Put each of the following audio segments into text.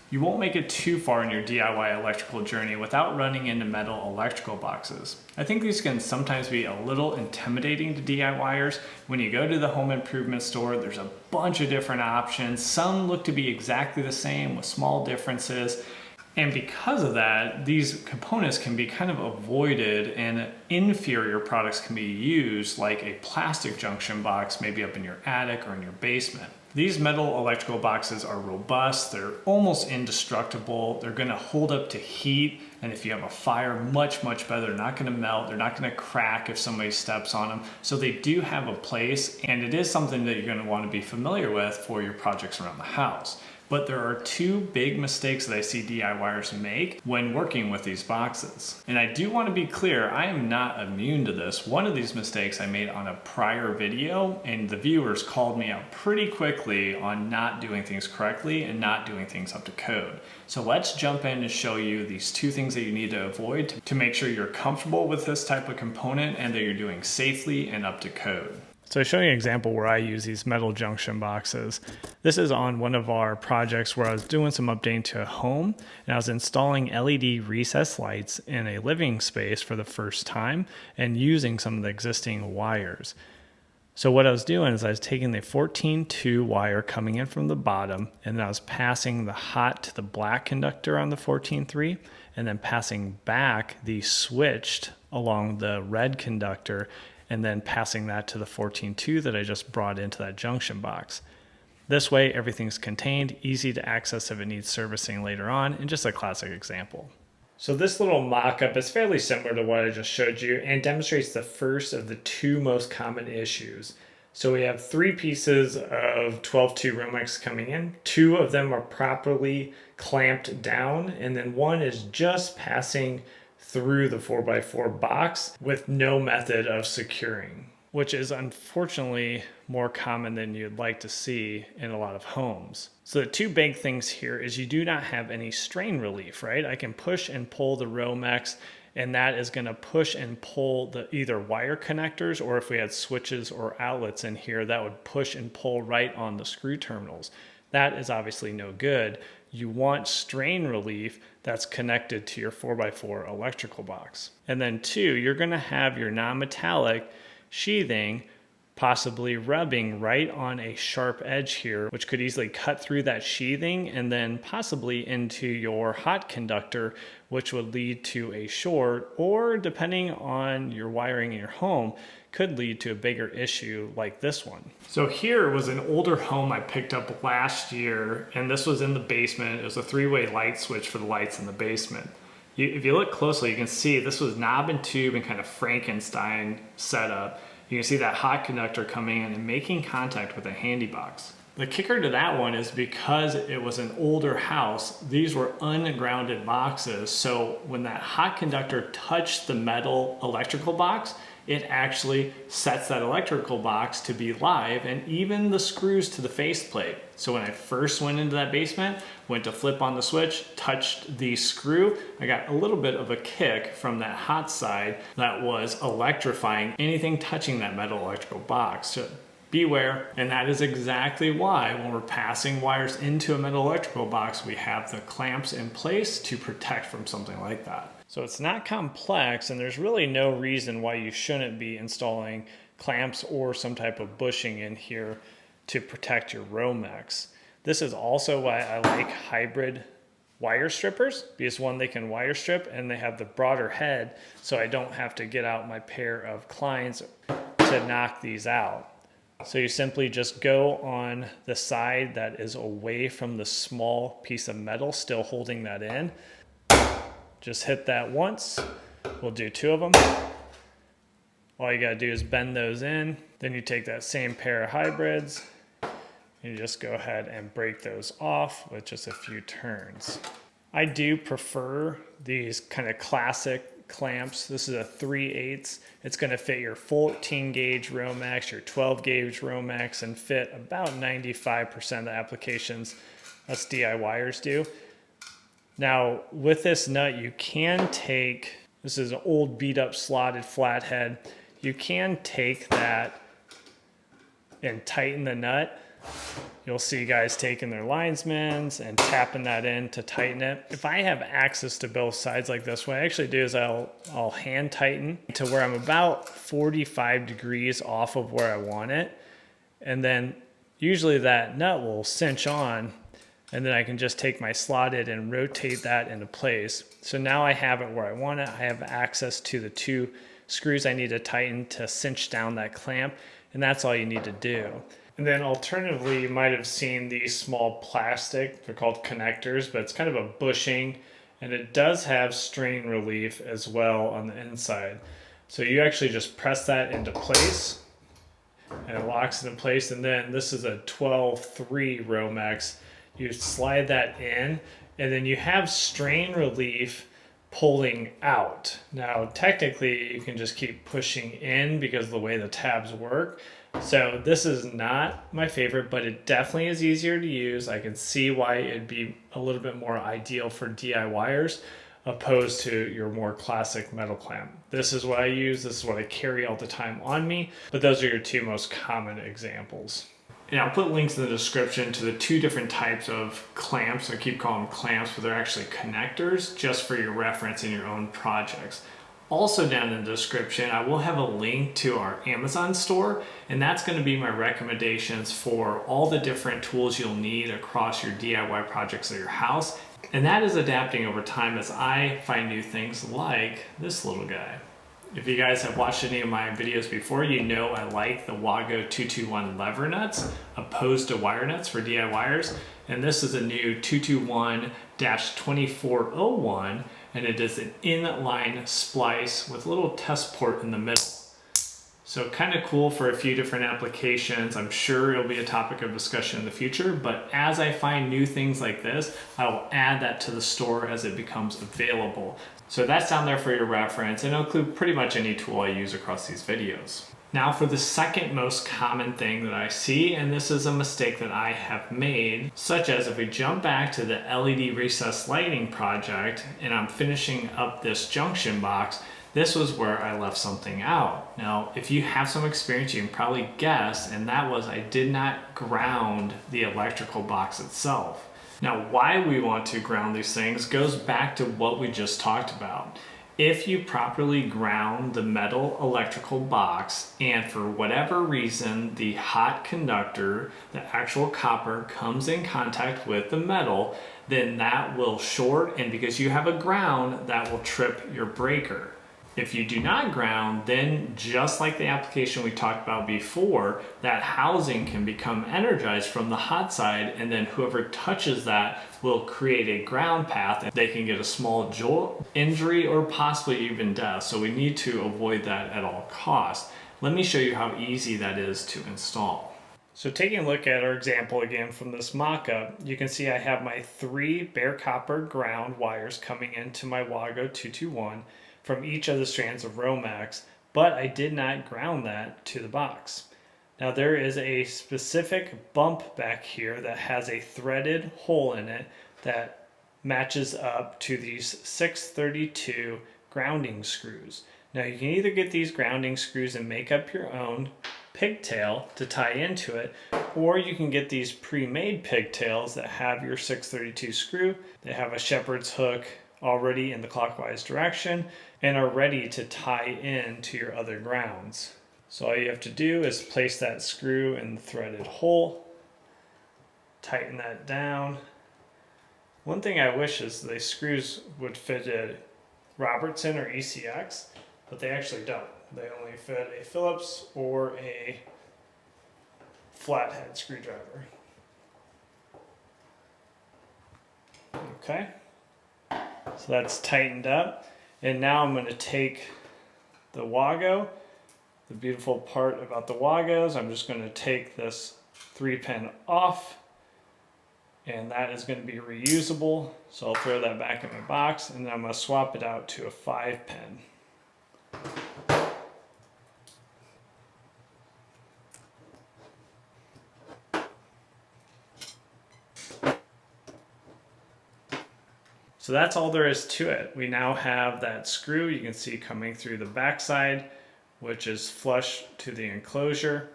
You won't make it too far in your DIY electrical journey without running into metal electrical boxes. I think these can sometimes be a little intimidating to DIYers. When you go to the home improvement store, there's a bunch of different options. Some look to be exactly the same with small differences. And because of that, these components can be kind of avoided and inferior products can be used, like a plastic junction box, maybe up in your attic or in your basement. These metal electrical boxes are robust, they're almost indestructible, they're gonna hold up to heat, and if you have a fire, much better. They're not gonna melt, they're not gonna crack if somebody steps on them. So they do have a place, and it is something that you're gonna wanna be familiar with for your projects around the house. But there are two big mistakes that I see DIYers make when working with these boxes. And I do want to be clear, I am not immune to this. One of these mistakes I made on a prior video, and the viewers called me out pretty quickly on not doing things correctly and not doing things up to code. So let's jump in and show you these two things that you need to avoid to make sure you're comfortable with this type of component and that you're doing safely and up to code. So showing you an example where I use these metal junction boxes. This is on one of our projects where I was doing some updating to a home and I was installing LED recessed lights in a living space for the first time and using some of the existing wires. So what I was doing is I was taking the 14-2 wire coming in from the bottom and I was passing the hot to the black conductor on the 14-3 and then passing back the switched along the red conductor and then passing that to the 14-2 that I just brought into that junction box. This way, everything's contained, easy to access if it needs servicing later on, and just a classic example. So this little mock-up is fairly similar to what I just showed you and demonstrates the first of the two most common issues. So we have three pieces of 12-2 Romex coming in. Two of them are properly clamped down, and then one is just passing through the 4x4 box with no method of securing, which is unfortunately more common than you'd like to see in a lot of homes. So the two big things here is you do not have any strain relief, right? I can push and pull the Romex and that is going to push and pull the either wire connectors, or if we had switches or outlets in here, that would push and pull right on the screw terminals. That is obviously no good. You want strain relief that's connected to your 4x4 electrical box. And then two, you're going to have your non-metallic sheathing possibly rubbing right on a sharp edge here, which could easily cut through that sheathing and then possibly into your hot conductor, which would lead to a short, or depending on your wiring in your home, could lead to a bigger issue like this one. So here was an older home I picked up last year, and this was in the basement. It was a three-way light switch for the lights in the basement. If you look closely, you can see this was knob and tube and kind of Frankenstein setup. You can see that hot conductor coming in and making contact with a handy box. The kicker to that one is because it was an older house, these were ungrounded boxes. So when that hot conductor touched the metal electrical box, it actually sets that electrical box to be live, and even the screws to the faceplate. So when I first went into that basement, went to flip on the switch, touched the screw, I got a little bit of a kick from that hot side that was electrifying anything touching that metal electrical box. So beware, and that is exactly why when we're passing wires into a metal electrical box, we have the clamps in place to protect from something like that. So it's not complex, and there's really no reason why you shouldn't be installing clamps or some type of bushing in here to protect your Romex. This is also why I like hybrid wire strippers, because one, they can wire strip and they have the broader head, so I don't have to get out my pair of clients to knock these out. So you simply just go on the side that is away from the small piece of metal still holding that in. Just hit that once. We'll do two of them. All you gotta do is bend those in. Then you take that same pair of hybrids and you just go ahead and break those off with just a few turns. I do prefer these kind of classic clamps. This is a 3/8. It's gonna fit your 14 gauge Romex, your 12 gauge Romex, and fit about 95% of the applications us DIYers do. Now, with this nut, you can take, this is an old beat up slotted flathead, you can take that and tighten the nut You'll see guys taking their linesmans and tapping that in to tighten it. If I have access to both sides like this, what I actually do is I'll hand tighten to where I'm about 45 degrees off of where I want it. And then usually that nut will cinch on, and then I can just take my slotted and rotate that into place. So now I have it where I want it. I have access to the 2 screws I need to tighten to cinch down that clamp, and that's all you need to do. And then alternatively, you might have seen these small plastic, they're called connectors, but it's kind of a bushing, and it does have strain relief as well on the inside. So you actually just press that into place, and it locks it in place. And then this is a 12-3 Romex. You slide that in, and then you have strain relief pulling out. Now, technically, you can just keep pushing in because of the way the tabs work. So this is not my favorite, but it definitely is easier to use. I can see why it'd be a little bit more ideal for DIYers opposed to your more classic metal clamp. This is what I use. This is what I carry all the time on me, but those are your 2 most common examples. And I'll put links in the description to the 2 different types of clamps. I keep calling them clamps, but they're actually connectors, just for your reference in your own projects. Also down in the description, I will have a link to our Amazon store, and that's going to be my recommendations for all the different tools you'll need across your DIY projects at your house. And that is adapting over time as I find new things like this little guy. If you guys have watched any of my videos before, you know I like the Wago 221 lever nuts opposed to wire nuts for DIYers. And this is a new 221-2401, and it is an inline splice with a little test port in the middle. So kind of cool for a few different applications. I'm sure it'll be a topic of discussion in the future, but as I find new things like this, I will add that to the store as it becomes available. So that's down there for your reference, and it'll include pretty much any tool I use across these videos. Now for the second most common thing that I see, and this is a mistake that I have made, such as if we jump back to the LED recessed lighting project and I'm finishing up this junction box, this was where I left something out. Now, if you have some experience, you can probably guess, and that was I did not ground the electrical box itself. Now, why we want to ground these things goes back to what we just talked about. If you properly ground the metal electrical box and for whatever reason the hot conductor, the actual copper, comes in contact with the metal, then that will short, and because you have a ground, that will trip your breaker. If you do not ground, then just like the application we talked about before, that housing can become energized from the hot side, and then whoever touches that will create a ground path, and they can get a small jolt injury or possibly even death. So we need to avoid that at all costs. Let me show you how easy that is to install. So taking a look at our example again from this mock-up, you can see I have my 3 bare copper ground wires coming into my Wago 221 from each of the strands of Romex, but I did not ground that to the box. Now there is a specific bump back here that has a threaded hole in it that matches up to these 632 grounding screws. Now you can either get these grounding screws and make up your own pigtail to tie into it, or you can get these pre-made pigtails that have your 632 screw. They have a shepherd's hook already in the clockwise direction and are ready to tie in to your other grounds. So all you have to do is place that screw in the threaded hole, tighten that down. One thing I wish is the screws would fit a Robertson or ECX, but they actually don't. They only fit a Phillips or a flathead screwdriver. Okay. So that's tightened up, and now I'm going to take the Wago. The beautiful part about the Wagos, I'm just going to take this 3-pin off, and that is going to be reusable. So I'll throw that back in my box, and then I'm going to swap it out to a 5-pin. So that's all there is to it. We now have that screw you can see coming through the backside, which is flush to the enclosure.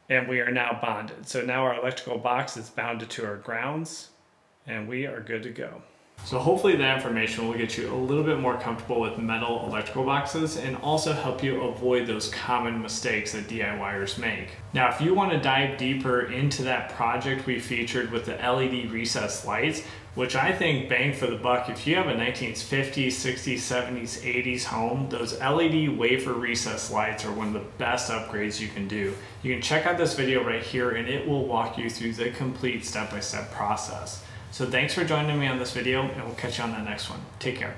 And we are now bonded. So now our electrical box is bounded to our grounds and we are good to go. So hopefully that information will get you a little bit more comfortable with metal electrical boxes and also help you avoid those common mistakes that DIYers make. Now, if you want to dive deeper into that project we featured with the LED recessed lights, which I think bang for the buck, if you have a 1950s, 60s, 70s, 80s home, those LED wafer recessed lights are one of the best upgrades you can do. You can check out this video right here and it will walk you through the complete step-by-step process. So thanks for joining me on this video and we'll catch you on the next one. Take care.